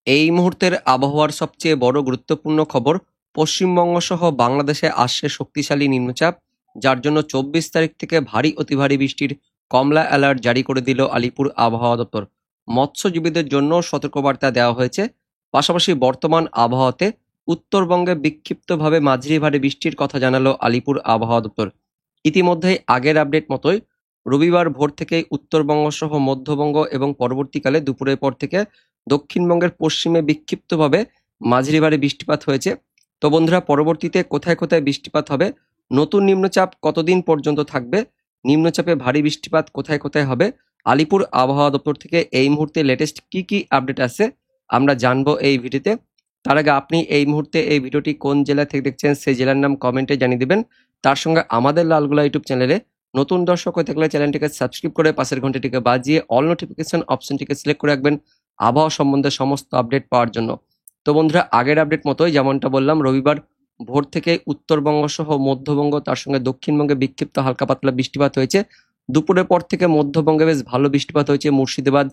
এই মুহূর্তের আবহাওয়ার সবচেয়ে বড় গুরুত্বপূর্ণ খবর, পশ্চিমবঙ্গ সহ বাংলাদেশে আসছে শক্তিশালী নিম্নচাপ, যার জন্য ২৪ তারিখ থেকে ভারী অতি ভারী বৃষ্টির কমলা অ্যালার্ট জারি করে দিল আলিপুর আবহাওয়া দপ্তর। মৎস্যজীবীদের জন্য সতর্কবার্তা দেওয়া হয়েছে। পাশাপাশি বর্তমান আবহাওয়াতে উত্তরবঙ্গে বিক্ষিপ্তভাবে মাঝারি ভারী বৃষ্টির কথা জানালো আলিপুর আবহাওয়া দপ্তর। ইতিমধ্যেই আগের আপডেট মতোই রবিবার ভোর থেকেই উত্তরবঙ্গ সহ মধ্যবঙ্গ এবং পরবর্তীকালে দুপুরের পর থেকে দক্ষিণবঙ্গের পশ্চিমে বিক্ষিপ্তভাবে মাঝারি ভারী বৃষ্টিপাত হয়েছে। তো বন্ধুরা, পরবর্তীতে কোথায় কোথায় বৃষ্টিপাত হবে, নতুন নিম্নচাপ কতদিন পর্যন্ত থাকবে, নিম্নচাপে ভারী বৃষ্টিপাত কোথায় কোথায় হবে, আলিপুর আবহাওয়া দপ্তর থেকে এই মুহূর্তে লেটেস্ট কি কি আপডেট আছে আমরা জানবো এই ভিডিওতে। তার আগে আপনি এই মুহূর্তে এই ভিডিওটি কোন জেলা থেকে দেখছেন সেই জেলার নাম কমেন্টে জানিয়ে দিবেন। তার সঙ্গে আমাদের লালগোলা ইউটিউব চ্যানেলে নতুন দর্শক হয়ে থাকলে চ্যানেলটিকে সাবস্ক্রাইব করে পাশের ঘন্টাটিকে বাজিয়ে অল নোটিফিকেশন অপশনটিকে সিলেক্ট করে রাখবেন আবহাওয়া সম্বন্ধে সমস্ত আপডেট পাওয়ার জন্য। তো বন্ধুরা, আগের আপডেট মতোই যেমনটা বললাম, রবিবার ভোর থেকে উত্তরবঙ্গ সহ মধ্যবঙ্গ তার সঙ্গে দক্ষিণবঙ্গে বিক্ষিপ্ত হালকা পাতলা বৃষ্টিপাত হয়েছে। দুপুরের পর থেকে মধ্যবঙ্গে বেশ ভালো বৃষ্টিপাত হয়েছে। মুর্শিদাবাদ,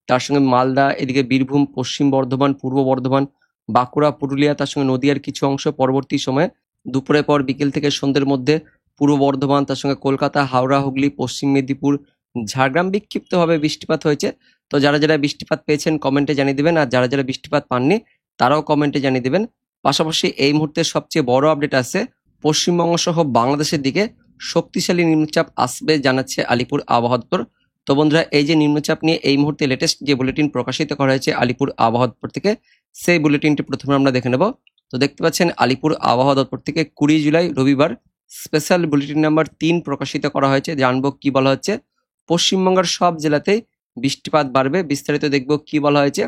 তার সঙ্গে মালদা, এদিকে বীরভূম, পশ্চিম বর্ধমান, পূর্ব বর্ধমান, বাঁকুড়া, পুরুলিয়া, তার সঙ্গে নদিয়ার কিছু অংশ পরবর্তী সময়ে দুপুরের পর বিকেল থেকে সন্ধ্যের মধ্যে পূর্ব বর্ধমান, তার সঙ্গে কলকাতা, হাওড়া, হুগলি, পশ্চিম মেদিনীপুর, ঝাড়গ্রাম বিক্ষিপ্তভাবে বৃষ্টিপাত হয়েছে। তো যারা যারা বৃষ্টিপাত পেয়েছেন কমেন্টে জানিয়ে দেবেন, আর যারা যারা বৃষ্টিপাত পাননি তারাও কমেন্টে জানিয়ে দেবেন। পাশাপাশি এই মুহূর্তে সবচেয়ে বড় আপডেট আছে, পশ্চিমবঙ্গ সহ বাংলাদেশের দিকে শক্তিশালী নিম্নচাপ আসবে জানাচ্ছে আলিপুর আবহাওয়া দপ্তর। তো বন্ধুরা, এই যে নিম্নচাপ নিয়ে এই মুহূর্তে লেটেস্ট যে বুলেটিন প্রকাশিত করা হয়েছে আলিপুর আবহাওয়া দপ্তর থেকে, সেই বুলেটিনটি প্রথমে আমরা দেখে নেব। তো দেখতে পাচ্ছেন আলিপুর আবহাওয়া দপ্তর থেকে ২০ জুলাই রবিবার স্পেশাল বুলেটিন নাম্বার ৩ প্রকাশিত করা হয়েছে। জানবো কি বলা হচ্ছে। পশ্চিমবঙ্গের সব জেলাতেই বৃষ্টিপাত বাড়বে, বিস্তারিত দেখব কি বলা হয়েছে।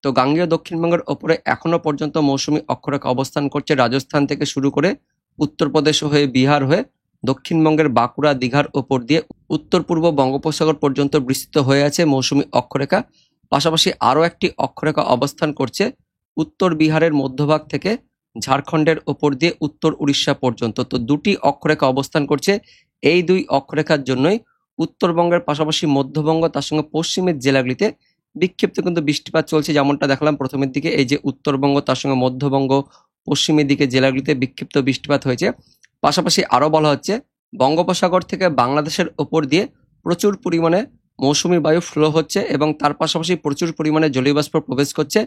তো গাঙ্গেয় দক্ষিণবঙ্গের ওপরে এখনো পর্যন্ত মৌসুমী অক্ষরেখা অবস্থান করছে। রাজস্থান থেকে শুরু করে উত্তরপ্রদেশ হয়ে বিহার হয়ে দক্ষিণবঙ্গের বাঁকুড়া, দীঘার ওপর দিয়ে উত্তর পূর্ব বঙ্গোপসাগর পর্যন্ত বিস্তৃত হয়ে আছে মৌসুমী অক্ষরেখা। পাশাপাশি আরও একটি অক্ষরেখা অবস্থান করছে উত্তর বিহারের মধ্যভাগ থেকে ঝাড়খণ্ডের ওপর দিয়ে উত্তর উড়িষ্যা পর্যন্ত। তো দুটি অক্ষরেখা অবস্থান করছে। এই দুই অক্ষরেখার জন্যই উত্তরবঙ্গের পাশাপাশি মধ্যবঙ্গ তার সঙ্গে পশ্চিমের জেলাগুলিতে বিক্ষিপ্ত কিন্তু বৃষ্টিপাত চলছে। যেমনটা দেখলাম প্রথমের দিকে, এই যে উত্তরবঙ্গ তার সঙ্গে মধ্যবঙ্গ পশ্চিমের দিকে জেলাগুলিতে বিক্ষিপ্ত বৃষ্টিপাত হয়েছে। পাশাপাশি আরও বলা হচ্ছে বঙ্গোপসাগর থেকে বাংলাদেশের ওপর দিয়ে প্রচুর পরিমাণে মৌসুমী বায়ু ফ্লো হচ্ছে এবং তার পাশাপাশি প্রচুর পরিমাণে জলীয়বাষ্প প্রবেশ করছে,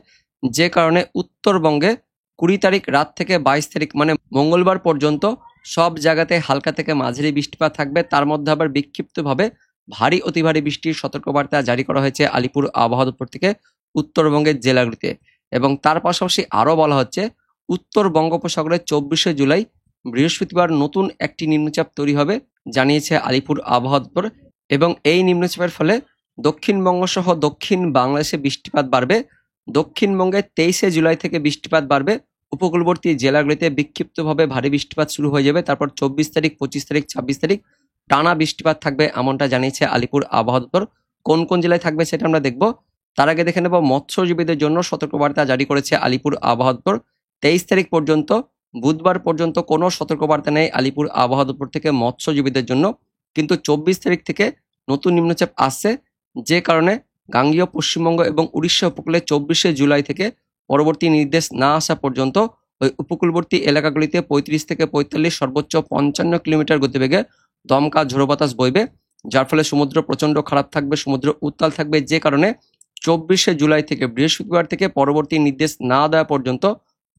যে কারণে উত্তরবঙ্গে ২০ তারিখ রাত থেকে ২২ তারিখ মানে মঙ্গলবার পর্যন্ত সব জায়গাতে হালকা থেকে মাঝারি বৃষ্টিপাত থাকবে। তার মধ্যে আবার বিক্ষিপ্তভাবে ভারী অতি ভারী বৃষ্টির সতর্কবার্তা জারি করা হয়েছে আলিপুর আবহাওয়া দপ্তর থেকে উত্তরবঙ্গের জেলাগুলিতে। এবং তার পাশাপাশি আরও বলা হচ্ছে উত্তর বঙ্গোপসাগরে ২৪শে জুলাই বৃহস্পতিবার নতুন একটি নিম্নচাপ তৈরি হবে জানিয়েছে আলিপুর আবহাওয়া দপ্তর। এবং এই নিম্নচাপের ফলে দক্ষিণবঙ্গ সহ দক্ষিণ বাংলাদেশে বৃষ্টিপাত বাড়বে। দক্ষিণবঙ্গে ২৩শে জুলাই থেকে বৃষ্টিপাত বাড়বে। উপকূলবর্তী জেলাগুলিতে বিক্ষিপ্তভাবে ভারী বৃষ্টিপাত শুরু হয়ে যাবে। তারপর ২৪ তারিখ, ২৫ তারিখ, ২৬ তারিখ টানা বৃষ্টিপাত থাকবে, এমনটা জানিয়েছে আলিপুর আবহাওয়া দপ্তর। কোন কোন জেলায় থাকবে সেটা আমরা দেখব। তার আগে দেখে নেব মৎস্যজীবীদের জন্য সতর্কবার্তা জারি করেছে আলিপুর আবহাওয়া দপ্তর। ২৩ তারিখ পর্যন্ত, বুধবার পর্যন্ত কোনো সতর্কবার্তা নেই আলিপুর আবহাওয়া দপ্তর থেকে মৎস্যজীবীদের জন্য। কিন্তু ২৪ তারিখ থেকে নতুন নিম্নচাপ আসছে, যে কারণে গাঙ্গেয় পশ্চিমবঙ্গ এবং উড়িষ্যা উপকূলে ২৪শে জুলাই থেকে পরবর্তী নির্দেশ না আসা পর্যন্ত ওই উপকূলবর্তী এলাকাগুলিতে ৩৫ থেকে ৪৫, সর্বোচ্চ ৫৫ কিলোমিটার গতিবেগে দমকা ঝোড়ো বাতাস বইবে, যার ফলে সমুদ্র প্রচণ্ড খারাপ থাকবে, সমুদ্র উত্তাল থাকবে। যে কারণে ২৪শে জুলাই থেকে বৃহস্পতিবার থেকে পরবর্তী নির্দেশ না দেওয়া পর্যন্ত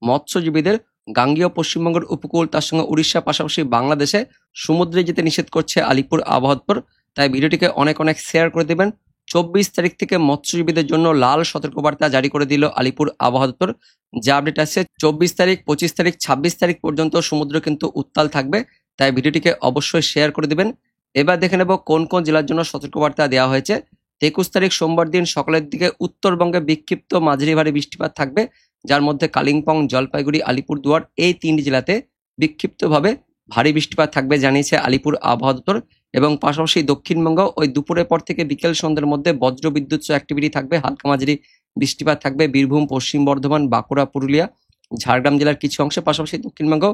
মৎস্যজীবীদের গাঙ্গেয় পশ্চিমবঙ্গের উপকূল তার সঙ্গে উড়িষ্যা পাশাপাশি বাংলাদেশে সমুদ্রে যেতে নিষেধ করছে আলিপুর আবহাওয়া দপ্তর। তাই ভিডিওটিকে অনেক অনেক শেয়ার করে দেবেন। ২৪ তারিখ থেকে মৎস্যজীবীদের জন্য লাল সতর্কবার্তা জারি করে দিল আলিপুর আবহাওয়া দপ্তর। যে আপডেট আছে ২৪ তারিখ, ২৫ তারিখ, ২৬ তারিখ পর্যন্ত সমুদ্র কিন্তু উত্তাল থাকবে। তাই ভিডিওটিকে অবশ্যই শেয়ার করে দেবেন। এবার দেখে নেব কোন কোন জেলার জন্য সতর্কবার্তা দেওয়া হয়েছে। ২১ তারিখ সোমবার দিন সকালের দিকে উত্তরবঙ্গে বিক্ষিপ্ত মাঝারি ভারী বৃষ্টিপাত থাকবে, যার মধ্যে কালিম্পং, জলপাইগুড়ি, আলিপুরদুয়ার এই ৩টি জেলাতে বিক্ষিপ্তভাবে ভারী বৃষ্টিপাত থাকবে জানিয়েছে আলিপুর আবহাওয়া দপ্তর। এবং পাশাপাশি দক্ষিণবঙ্গ ওই দুপুরের পর থেকে বিকেল সন্ধ্যের মধ্যে বজ্র বিদ্যুৎ অ্যাক্টিভিটি থাকবে, হালকা মাঝারি বৃষ্টিপাত থাকবে বীরভূম, পশ্চিম বর্ধমান, বাঁকুড়া, পুরুলিয়া, ঝাড়গ্রাম জেলার কিছু অংশে। পাশাপাশি দক্ষিণবঙ্গ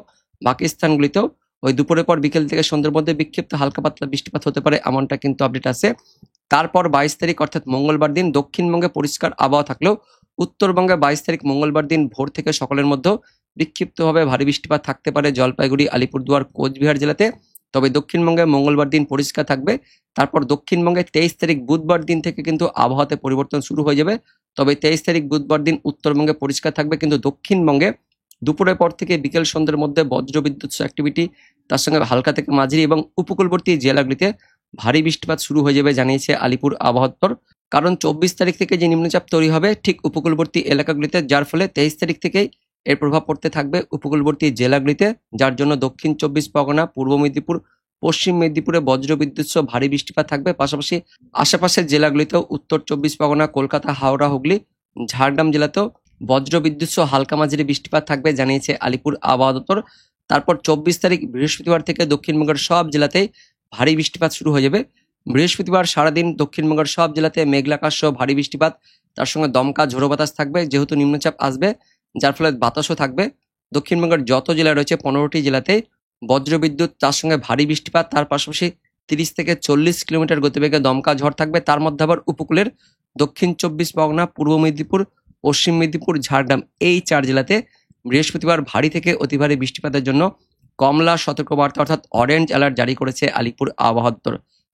বাকি স্থানগুলিতেও ওই দুপুরের পর বিকেল থেকে সন্ধ্যের মধ্যে বিক্ষিপ্ত হালকা পাতলা বৃষ্টিপাত হতে পারে, এমনটা কিন্তু আপডেট আছে। তারপর ২২ তারিখ অর্থাৎ মঙ্গলবার দিন দক্ষিণবঙ্গে পরিষ্কার আবহাওয়া থাকলেও উত্তরবঙ্গে 22 তারিখ মঙ্গলবার দিন ভোর থেকে সকালের মধ্যে বিক্ষিপ্তভাবে ভারী বৃষ্টিপাত থাকতে পারে জলপাইগুড়ি, আলিপুরদুয়ার, কোচবিহার জেলাতে। তবে দক্ষিণবঙ্গে মঙ্গলবার দিন পরিষ্কার থাকবে। তারপর দক্ষিণবঙ্গে 23 তারিখ বুধবার দিন থেকে কিন্তু আবহাওয়াতে পরিবর্তন শুরু হয়ে যাবে। তবে 23 তারিখ বুধবার দিন উত্তরবঙ্গে পরিষ্কার থাকবে, কিন্তু দক্ষিণবঙ্গে দুপুরের পর থেকে বিকেল সন্ধ্যের মধ্যে বজ্রবিদ্যুৎ অ্যাক্টিভিটি, তার সঙ্গে হালকা থেকে মাঝারি এবং উপকূলবর্তী জেলাগুলিতে ভারী বৃষ্টিপাত শুরু হয়ে যাবে জানিয়েছে আলিপুর আবহাওয়া দপ্তর। কারণ 24 তারিখ থেকে যে নিম্নচাপ তৈরি হবে ঠিক উপকূলবর্তী এলাকাগুলিতে, যার ফলে 23 তারিখ থেকেই এর প্রভাব পড়তে থাকবে উপকূলবর্তী জেলাগুলিতে, যার জন্য দক্ষিণ 24 পরগনা, পূর্ব মেদিনীপুর, পশ্চিম মেদিনীপুরে বজ্রবিদ্যুৎ সহ ভারী বৃষ্টিপাত থাকবে। পাশাপাশি আশেপাশের জেলাগুলিতেও উত্তর 24 পরগনা, কলকাতা, হাওড়া, হুগলি, ঝাড়গ্রাম জেলাতেও বজ্রবিদ্যুৎ সহ হালকা মাঝারি বৃষ্টিপাত থাকবে জানিয়েছে আলিপুর আবহাওয়া দপ্তর। তারপর 24 তারিখ বৃহস্পতিবার থেকে দক্ষিণবঙ্গের সব জেলাতেই ভারী বৃষ্টিপাত শুরু হয়ে যাবে। বৃহস্পতিবার সারাদিন দক্ষিণবঙ্গের সব জেলাতে মেঘলাকাশ সহ ভারী বৃষ্টিপাত, তার সঙ্গে দমকা ঝোড়ো বাতাস থাকবে, যেহেতু নিম্নচাপ আসবে যার ফলে বাতাসও থাকবে। দক্ষিণবঙ্গের যত জেলা রয়েছে 15টি জেলাতে বজ্রবিদ্যুৎ, তার সঙ্গে ভারী বৃষ্টিপাত, তার পাশাপাশি 30 থেকে 40 কিলোমিটার গতিবেগে দমকা ঝড় থাকবে। তার মধ্যে আবার উপকূলের দক্ষিণ 24 পরগনা, পূর্ব মেদিনীপুর, পশ্চিম মেদিনীপুর, ঝাড়গ্রাম এই 4 জেলাতে বৃহস্পতিবার ভারী থেকে অতি ভারী বৃষ্টিপাতের জন্য কমলা সতর্কবার্তা অর্থাৎ অরেঞ্জ অ্যালার্ট জারি করেছে আলিপুর আবহাওয়া দপ্তর।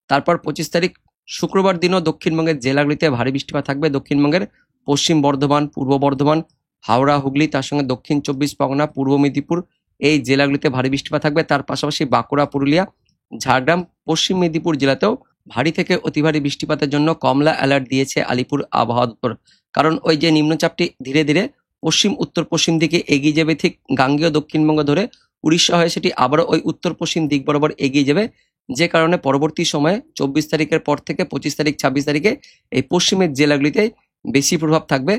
তারপর 25 তারিখ শুক্রবার দিনও দক্ষিণবঙ্গের জেলাগুলিতে ভারী বৃষ্টিপাত থাকবে। দক্ষিণবঙ্গের পশ্চিম বর্ধমান, পূর্ব বর্ধমান, হাওড়া, হুগলি, তার সঙ্গে দক্ষিণ 24 পরগনা, পূর্ব মেদিনীপুর এই জেলাগুলিতে ভারী বৃষ্টিপাত থাকবে। তার পাশাপাশি বাঁকুড়া, পুরুলিয়া, ঝাড়গ্রাম, পশ্চিম মেদিনীপুর জেলাতেও ভারী থেকে অতি ভারী বৃষ্টিপাতের জন্য কমলা অ্যালার্ট দিয়েছে আলিপুর আবহাওয়া দপ্তর। কারণ ওই যে নিম্নচাপটি ধীরে ধীরে পশ্চিম উত্তর পশ্চিম দিকে এগিয়ে যাবে, ঠিক গাঙ্গেয় দক্ষিণবঙ্গ ধরে উড়িষ্যা হয়ে সেটি আবারও ওই উত্তর পশ্চিম দিক বরাবর এগিয়ে যাবে, যে কারণে পরবর্তী সময়ে 24 তারিখের পর থেকে 25 তারিখ 26 তারিখে এই পশ্চিমের জেলাগুলিতে বেশি প্রভাব থাকবে।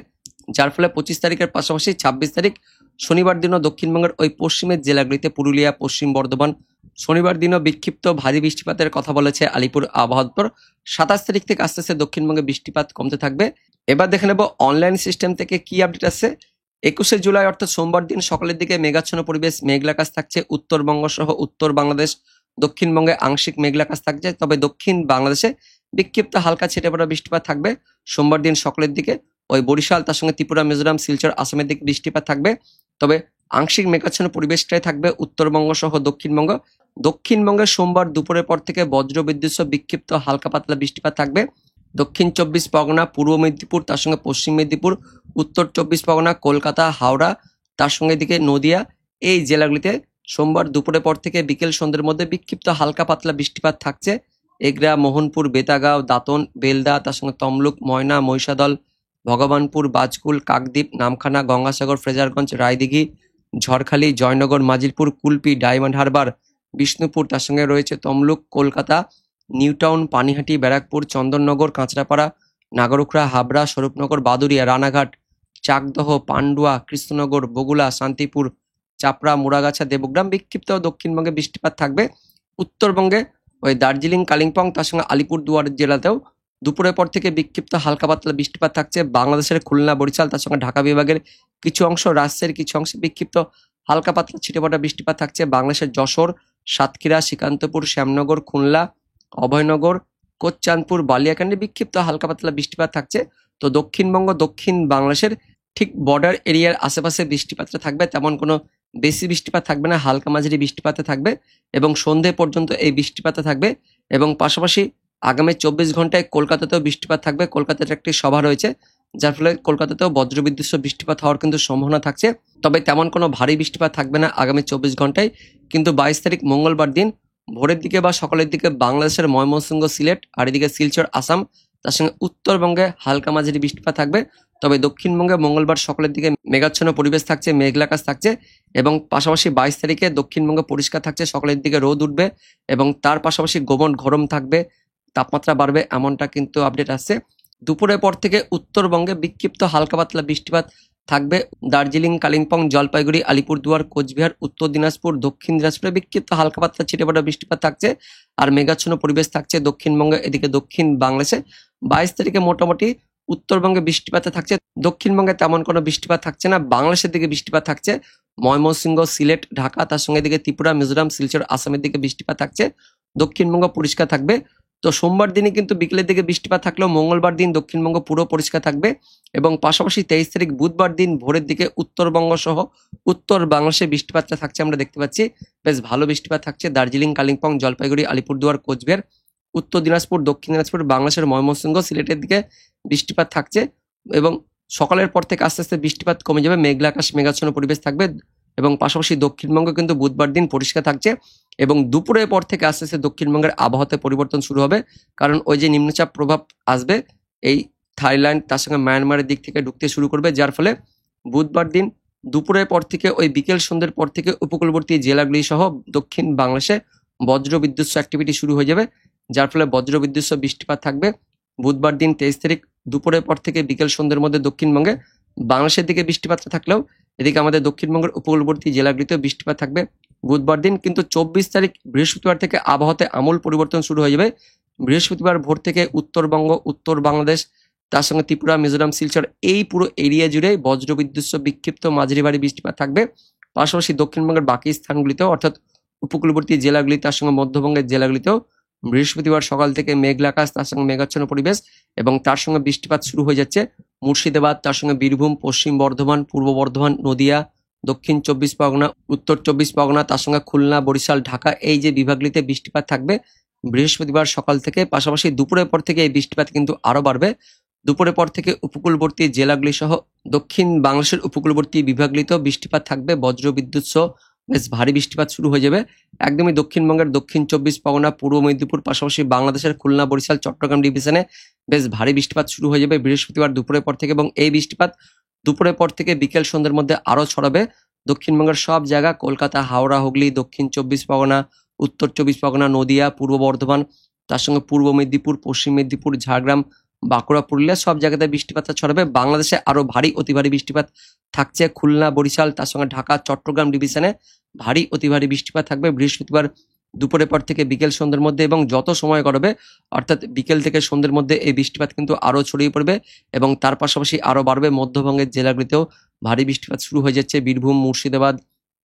যার ফলে 25 তারিখের পাশাপাশি 26 তারিখ শনিবার দিনও দক্ষিণবঙ্গের ওই পশ্চিমের জেলাগুলিতে পুরুলিয়া, পশ্চিম বর্ধমান শনিবার দিনও বিক্ষিপ্ত ভারী বৃষ্টিপাতের কথা বলেছে আলিপুর আবহাওয়া দপ্তর। 27 তারিখ থেকে আস্তে আস্তে দক্ষিণবঙ্গে বৃষ্টিপাত কমতে থাকবে। এবার দেখে নেব অনলাইন সিস্টেম থেকে কি আপডেট আসছে। 21শে জুলাই অর্থাৎ সোমবার দিন সকালের দিকে মেঘাচ্ছন্ন পরিবেশ, মেঘলাকাশ থাকছে উত্তরবঙ্গ সহ উত্তর বাংলাদেশ, দক্ষিণবঙ্গে আংশিক মেঘলাকাশ থাকছে। তবে দক্ষিণ বাংলাদেশে বিক্ষিপ্ত হালকা ছেটে পড়া বৃষ্টিপাত থাকবে সোমবার দিন সকালের দিকে। ওই বরিশাল, তার সঙ্গে ত্রিপুরা, মিজোরাম, শিলচর, আসামের দিকে বৃষ্টিপাত থাকবে। তবে আংশিক মেঘাচ্ছন্ন পরিবেশটাই থাকবে উত্তরবঙ্গ সহ দক্ষিণবঙ্গ। দক্ষিণবঙ্গে সোমবার দুপুরের পর থেকে বজ্রবিদ্যুৎ সহ বিক্ষিপ্ত হালকা পাতলা বৃষ্টিপাত থাকবে দক্ষিণ 24 পরগনা, পূর্ব মেদিনীপুর, তার সঙ্গে পশ্চিম মেদিনীপুর, উত্তর 24 পরগনা, কলকাতা, হাওড়া, তার সঙ্গে এদিকে নদিয়া এই জেলাগুলিতে সোমবার দুপুরের পর থেকে বিকেল সন্ধ্যের মধ্যে বিক্ষিপ্ত হালকা পাতলা বৃষ্টিপাত থাকছে। এগরা, মোহনপুর, বেতাগাঁও, দাঁতন, বেলদা, তার সঙ্গে তমলুক, ময়না, মহিষাদল, ভগবানপুর, বাজকুল, কাকদ্বীপ, নামখানা, গঙ্গাসাগর, ফ্রেজারগঞ্জ, রায়দিঘি, ঝড়খালি, জয়নগর, মাজিলপুর, কুলপি, ডায়মন্ড হারবার, বিষ্ণুপুর, তার সঙ্গে রয়েছে তমলুক, কলকাতা, নিউটাউন, পানিহাটি, ব্যারাকপুর, চন্দননগর, কাঁচরাপাড়া, নাগরুখড়া, হাবড়া, স্বরূপনগর, বাদুরিয়া, রানাঘাট, চাকদহ, পান্ডুয়া, কৃষ্ণনগর, বগুলা, শান্তিপুর, চাপড়া, মুড়াগাছা, দেবগ্রাম বিক্ষিপ্ত দক্ষিণবঙ্গে বৃষ্টিপাত থাকবে। উত্তরবঙ্গে ওই দার্জিলিং, কালিম্পং, তার সঙ্গে আলিপুরদুয়ার জেলাতেও দুপুরের পর থেকে বিক্ষিপ্ত হালকা পাতলা বৃষ্টিপাত থাকছে। বাংলাদেশের খুলনা, বরিশাল, তার সঙ্গে ঢাকা বিভাগের কিছু অংশ, রাজশাহীর কিছু অংশে বিক্ষিপ্ত হালকা পাতলা ছিটেফোঁটা বৃষ্টিপাত থাকছে। বাংলাদেশের যশোর, সাতক্ষীরা, শ্রীকান্তপুর, শ্যামনগর, খুলনা, অভয়নগর, কোচ্চাঁদপুর, বালিয়াকান্দি বিক্ষিপ্ত হালকা পাতলা বৃষ্টিপাত থাকছে। তো দক্ষিণবঙ্গ, দক্ষিণ বাংলাদেশের ঠিক বর্ডার এরিয়ার আশেপাশে বৃষ্টিপাতটা থাকবে, তেমন কোনো বেশি বৃষ্টিপাত থাকবে না, হালকা মাঝারি বৃষ্টিপাতে থাকবে এবং সন্ধে পর্যন্ত এই বৃষ্টিপাতে থাকবে। এবং পাশাপাশি আগামী 24 ঘন্টায় কলকাতাতেও বৃষ্টিপাত থাকবে। কলকাতাতে একটি সভা রয়েছে, যার ফলে কলকাতাতেও বজ্রবিদ্যুৎ সহ বৃষ্টিপাত হওয়ার কিন্তু সম্ভাবনা থাকছে। তবে তেমন কোনো ভারী বৃষ্টিপাত থাকবে না আগামী 24 ঘন্টায়। কিন্তু 22 তারিখ মঙ্গলবার দিন ভোরের দিকে বা সকালের দিকে বাংলাদেশের ময়মনসিংহ, সিলেট আর এদিকে শিলচর, আসাম, তার সঙ্গে উত্তরবঙ্গে হালকা মাঝারি বৃষ্টিপাত থাকবে। তবে দক্ষিণবঙ্গে মঙ্গলবার সকালের দিকে মেঘাচ্ছন্ন পরিবেশ থাকছে, মেঘলাকাশ থাকছে এবং পাশাপাশি 22 তারিখে দক্ষিণবঙ্গে পরিষ্কার থাকছে, সকালের দিকে রোদ উঠবে এবং তার পাশাপাশি গরম থাকবে, তাপমাত্রা বাড়বে, এমনটা কিন্তু আপডেট আসছে। দুপুরের পর থেকে উত্তরবঙ্গে বিক্ষিপ্ত হালকা পাতলা বৃষ্টিপাত থাকবে। দার্জিলিং, কালিম্পং, জলপাইগুড়ি, আলিপুরদুয়ার, কোচবিহার, উত্তর দিনাজপুর, দক্ষিণ দিনাজপুরে বিক্ষিপ্ত হালকা পাতলা ছিটেফোঁটা বৃষ্টিপাত থাকছে আর মেঘাচ্ছন্ন পরিবেশ থাকছে দক্ষিণবঙ্গে, এদিকে দক্ষিণ বাংলাদেশে। 22 তারিখে মোটামুটি উত্তরবঙ্গে বৃষ্টিপাতে থাকছে, দক্ষিণবঙ্গে তেমন কোনো বৃষ্টিপাত থাকছে না। বাংলাদেশের দিকে বৃষ্টিপাত থাকছে ময়মনসিংহ, সিলেট, ঢাকা, তার সঙ্গে এদিকে ত্রিপুরা, মিজোরাম, শিলচর, আসামের দিকে বৃষ্টিপাত থাকছে। দক্ষিণবঙ্গ পরিষ্কার থাকবে। তো সোমবার দিনে কিন্তু বিকেলের দিকে বৃষ্টিপাত থাকলেও মঙ্গলবার দিন দক্ষিণবঙ্গ পুরো পরিষ্কার থাকবে এবং পাশাপাশি 23 তারিখ বুধবার দিন ভোরের দিকে উত্তরবঙ্গ সহ উত্তর বাংলাদেশে বৃষ্টিপাতটা থাকছে আমরা দেখতে পাচ্ছি। বেশ ভালো বৃষ্টিপাত থাকছে দার্জিলিং, কালিম্পং, জলপাইগুড়ি, আলিপুরদুয়ার, কোচবিহার, উত্তর দিনাজপুর, দক্ষিণ দিনাজপুর, বাংলাদেশের ময়মনসিংহ, সিলেটের দিকে বৃষ্টিপাত থাকছে এবং সকালের পর থেকে আস্তে আস্তে বৃষ্টিপাত কমে যাবে, মেঘলা আকাশ, মেঘাচ্ছন্ন পরিবেশ থাকবে এবং পাশাপাশি দক্ষিণবঙ্গ কিন্তু বুধবার দিন পরিষ্কার থাকছে এবং দুপুরের পর থেকে আস্তে আস্তে দক্ষিণবঙ্গের আবহাওয়াতে পরিবর্তন শুরু হবে, কারণ ওই যে নিম্নচাপ প্রভাব আসবে এই থাইল্যান্ড তার সঙ্গে মায়ানমারের দিক থেকে ঢুকতে শুরু করবে, যার ফলে বুধবার দিন দুপুরের পর থেকে ওই বিকেল সন্ধ্যের পর থেকে উপকূলবর্তী জেলাগুলি সহ দক্ষিণ বাংলাদেশে বজ্র বিদ্যুৎ অ্যাক্টিভিটি শুরু হয়ে যাবে, যার ফলে বজ্র বিদ্যুৎ বৃষ্টিপাত থাকবে বুধবার দিন 23 তারিখ দুপুরের পর থেকে বিকেল সন্ধ্যের মধ্যে দক্ষিণবঙ্গে। বাংলাদেশের দিকে বৃষ্টিপাতটা থাকলেও এদিকে আমাদের দক্ষিণবঙ্গের উপকূলবর্তী জেলাগুলিতেও বৃষ্টিপাত থাকবে বুধবার দিন। কিন্তু 24 তারিখ বৃহস্পতিবার থেকে আবহাওয়াতে আমূল পরিবর্তন শুরু হয়ে যাবে। বৃহস্পতিবার ভোর থেকে উত্তরবঙ্গ, উত্তর বাংলাদেশ, তার সঙ্গে ত্রিপুরা, মিজোরাম, শিলচর এই পুরো এরিয়া জুড়ে বজ্রবিদ্যুৎ বিক্ষিপ্ত মাঝারি ভারী বৃষ্টিপাত থাকবে। পাশাপাশি দক্ষিণবঙ্গের বাকি স্থানগুলিতেও অর্থাৎ উপকূলবর্তী জেলাগুলি তার সঙ্গে মধ্যবঙ্গের জেলাগুলিতেও বৃহস্পতিবার সকাল থেকে মেঘলা আকাশ, তার সঙ্গে মেঘাচ্ছন্ন পরিবেশ এবং তার সঙ্গে বৃষ্টিপাত শুরু হয়ে যাচ্ছে মুর্শিদাবাদ, তার সঙ্গে বীরভূম, পশ্চিম বর্ধমান, পূর্ব বর্ধমান, নদিয়া, দক্ষিণ 24 পরগনা, উত্তর 24 পরগনা, তার সঙ্গে খুলনা, বরিশাল, ঢাকা এই যে বিভাগগুলিতে বৃষ্টিপাত থাকবে বৃহস্পতিবার সকাল থেকে। পাশাপাশি দুপুরের পর থেকে এই বৃষ্টিপাত কিন্তু আরো বাড়বে। দুপুরের পর থেকে উপকূলবর্তী জেলাগুলি সহ দক্ষিণ বাংলাদেশের উপকূলবর্তী বিভাগগুলিতেও বৃষ্টিপাত থাকবে, বজ্রবিদ্যুৎ সহ বেশ ভারী বৃষ্টিপাত শুরু হয়ে যাবে একদমই দক্ষিণবঙ্গের দক্ষিণ 24 পরগনা, পূর্ব মেদিনীপুর, পাশাপাশি বাংলাদেশের খুলনা, বরিশাল, চট্টগ্রাম ডিভিশনে বেশ ভারী বৃষ্টিপাত শুরু হয়ে যাবে বৃহস্পতিবার দুপুরের পর থেকে এবং এই বৃষ্টিপাত দুপুরের পর থেকে বিকেল সন্ধ্যের মধ্যে আরো ছড়াবে দক্ষিণবঙ্গের সব জায়গা, কলকাতা, হাওড়া, হুগলি, দক্ষিণ 24 পরগনা, উত্তর 24 পরগনা, নদিয়া, পূর্ব বর্ধমান, তার সঙ্গে পূর্ব মেদিনীপুর, পশ্চিম মেদিনীপুর, ঝাড়গ্রাম, বাঁকুড়া, পুরুলিয়া সব জায়গাতে বৃষ্টিপাতটা ছড়াবে। বাংলাদেশে আরো ভারী অতি ভারী বৃষ্টিপাত থাকছে খুলনা, বরিশাল, তার সঙ্গে ঢাকা, চট্টগ্রাম ডিভিশনে ভারী অতি ভারী বৃষ্টিপাত থাকবে বৃহস্পতিবার দুপুরের পর থেকে বিকেল সন্ধ্যের মধ্যে এবং যত সময় গড়াবে অর্থাৎ বিকেল থেকে সন্ধ্যের মধ্যে এই বৃষ্টিপাত কিন্তু আরো ছড়িয়ে পড়বে এবং তার পাশাপাশি আরো বাড়বে মধ্যবঙ্গের জেলাগুলিতেও ভারী বৃষ্টিপাত শুরু হয়ে যাচ্ছে, বীরভূম, মুর্শিদাবাদ,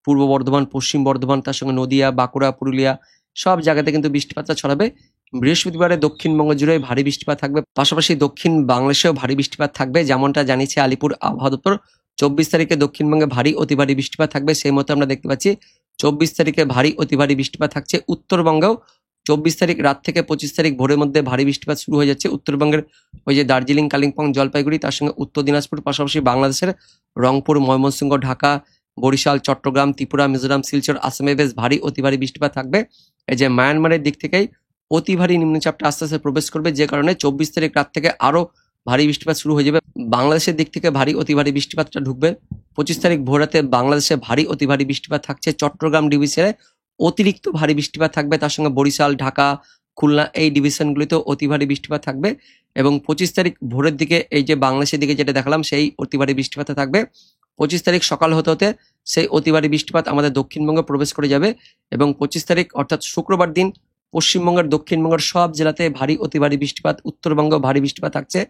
পূর্ব বর্ধমান, পশ্চিম বর্ধমান, তার সঙ্গে নদিয়া, বাঁকুড়া, পুরুলিয়া সব জায়গাতে কিন্তু বৃষ্টিপাতটা ছড়াবে। বৃহস্পতিবারে দক্ষিণবঙ্গ জুড়ে ভারী বৃষ্টিপাত থাকবে, পাশাপাশি দক্ষিণ বাংলাদেশেও ভারী বৃষ্টিপাত থাকবে, যেমনটা জানিয়েছে আলিপুর আবহাওয়া দপ্তর। 24 তারিখে দক্ষিণবঙ্গে ভারী অতি ভারী বৃষ্টিপাত থাকবে, সেই মতো আমরা দেখতে পাচ্ছি 24 তারিখে ভারী অতি ভারী বৃষ্টিপাত থাকছে উত্তরবঙ্গেও। 24 তারিখ রাত থেকে 25 তারিখ ভোরের মধ্যে ভারী বৃষ্টিপাত শুরু হয়ে যাচ্ছে উত্তরবঙ্গের ওই যে দার্জিলিং, কালিম্পং, জলপাইগুড়ি, তার সঙ্গে উত্তর দিনাজপুর, পাশাপাশি বাংলাদেশের রংপুর, ময়মনসিংহ, ঢাকা, বরিশাল, চট্টগ্রাম, ত্রিপুরা, মিজোরাম, শিলচর, আসামে বেশ ভারী অতি ভারী বৃষ্টিপাত থাকবে। এই যে মায়ানমারের দিক থেকেই অতি ভারী নিম্নচাপটা আস্তে আস্তে প্রবেশ করবে, যে কারণে 24 তারিখ রাত থেকে আরো ভারী বৃষ্টিপাত শুরু হয়ে যাবে। বাংলাদেশের দিক থেকে ভারী অতি ভারী বৃষ্টিপাতটা ঢুকবে। 25 তারিখ ভোরাতে বাংলাদেশে ভারী অতি ভারী বৃষ্টিপাত থাকছে, চট্টগ্রাম ডিভিশনে অতিরিক্ত ভারী বৃষ্টিপাত থাকবে, তার সঙ্গে বরিশাল, ঢাকা, খুলনা এই ডিভিশনগুলিতেও অতি ভারী বৃষ্টিপাত থাকবে এবং 25 তারিখ ভোরের দিকে এই যে বাংলাদেশের দিকে যেটা দেখালাম সেই অতি ভারী বৃষ্টিপাত থাকবে। 25 তারিখ সকাল হতে হতে সেই অতি ভারী বৃষ্টিপাত আমাদের দক্ষিণবঙ্গে প্রবেশ করে যাবে এবং 25 তারিখ অর্থাৎ শুক্রবার দিন পশ্চিমবঙ্গের দক্ষিণবঙ্গের সব জেলাতে ভারী অতি ভারী বৃষ্টিপাত, উত্তরবঙ্গ ভারী বৃষ্টিপাত থাকছে,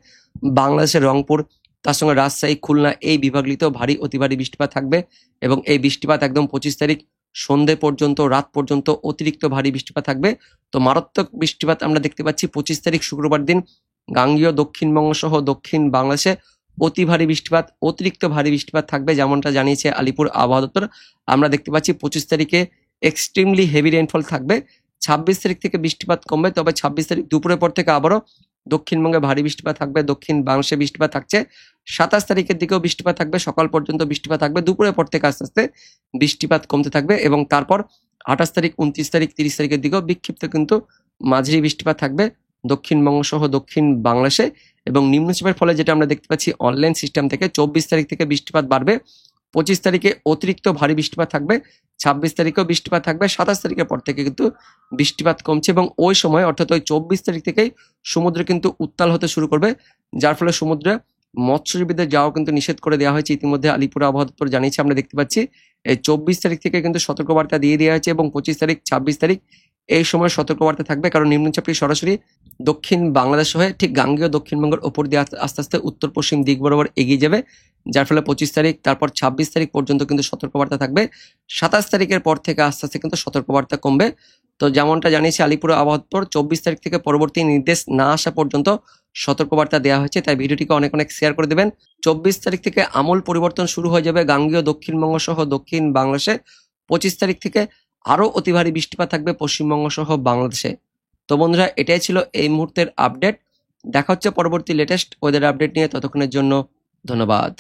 বাংলাদেশের রংপুর, তার সঙ্গে রাজশাহী, খুলনা এই বিভাগগুলিতেও ভারী অতি ভারী বৃষ্টিপাত থাকবে এবং এই বৃষ্টিপাত একদম 25 তারিখ সন্ধে পর্যন্ত, রাত পর্যন্ত অতিরিক্ত ভারী বৃষ্টিপাত থাকবে। তো মারাত্মক বৃষ্টিপাত আমরা দেখতে পাচ্ছি 25 তারিখ শুক্রবার দিন গাঙ্গীয় দক্ষিণবঙ্গ সহ দক্ষিণ বাংলাদেশে অতি ভারী বৃষ্টিপাত, অতিরিক্ত ভারী বৃষ্টিপাত থাকবে, যেমনটা জানিয়েছে আলিপুর আবহাওয়া দপ্তর। আমরা দেখতে পাচ্ছি 25 তারিখে এক্সট্রিমলি হেভি রেইনফল থাকবে। 26 তারিখ থেকে বৃষ্টিপাত কমবে, তবে 26 তারিখ দুপুরের পর থেকে আবারও দক্ষিণবঙ্গে ভারী বৃষ্টিপাত থাকবে, দক্ষিণ বাংলাদেশে বৃষ্টিপাত থাকছে। 27 তারিখের দিকেও বৃষ্টিপাত থাকবে, সকাল পর্যন্ত বৃষ্টিপাত থাকবে, দুপুরের পর থেকে আস্তে আস্তে বৃষ্টিপাত কমতে থাকবে এবং তারপর 28 তারিখ, 29 তারিখ, 30 তারিখের দিকেও বিক্ষিপ্ত কিন্তু মাঝারি বৃষ্টিপাত থাকবে দক্ষিণবঙ্গ সহ দক্ষিণ বাংলাদেশে এবং নিম্নচাপের ফলে যেটা আমরা দেখতে পাচ্ছি অনলাইন সিস্টেম থেকে 24 তারিখ থেকে বৃষ্টিপাত বাড়বে, 25 তারিখে অতিরিক্ত ভারী বৃষ্টিপাত থাকবে, 26 তারিখেও বৃষ্টিপাত থাকবে, 27 তারিখের পর থেকে কিন্তু বৃষ্টিপাত কমছে এবং ওই সময় অর্থাৎ ওই 24 তারিখ থেকেই সমুদ্র কিন্তু উত্তাল হতে শুরু করবে, যার ফলে সমুদ্রে মৎস্যজীবীদের যাওয়া কিন্তু নিষেধ করে দেওয়া হয়েছে ইতিমধ্যে আলিপুর আবহাওয়া দপ্তর জানিয়েছে। আমরা দেখতে পাচ্ছি এই 24 তারিখ থেকে কিন্তু সতর্কবার্তা দিয়ে দেওয়া হয়েছে এবং 25 তারিখ, 26 তারিখ এই সময় সতর্কবার্তা থাকবে, কারণ নিম্নচাপটি সরাসরি দক্ষিণ বাংলাদেশ হয়ে ঠিক গাঙ্গেয় দক্ষিণবঙ্গের ওপর দিয়ে আস্তে আস্তে উত্তর পশ্চিম দিক বরাবর এগিয়ে যাবে, যার ফলে 25 তারিখ তারপর 26 তারিখ পর্যন্ত কিন্তু সতর্কবার্তা থাকবে। 27 তারিখের পর থেকে আস্তে আস্তে কিন্তু সতর্কবার্তা কমবে। তো যেমনটা জানিয়েছি আলিপুর আবহাওয়া দপ্তর 24 তারিখ থেকে পরবর্তী নির্দেশ না আসা পর্যন্ত সতর্কবার্তা দেওয়া হয়েছে, তাই ভিডিওটিকে অনেক অনেক শেয়ার করে দেবেন। 24 তারিখ থেকে আমূল পরিবর্তন শুরু হয়ে যাবে গাঙ্গেয় দক্ষিণবঙ্গ সহ দক্ষিণ বাংলাদেশে। 25 তারিখ থেকে আরও অতি ভারী বৃষ্টিপাত থাকবে পশ্চিমবঙ্গ সহ বাংলাদেশে। তো বন্ধুরা, এটাই ছিল এই মুহূর্তের আপডেট। দেখা হচ্ছে পরবর্তী লেটেস্ট ওয়েদার আপডেট নিয়ে। ততক্ষণের জন্য ধন্যবাদ।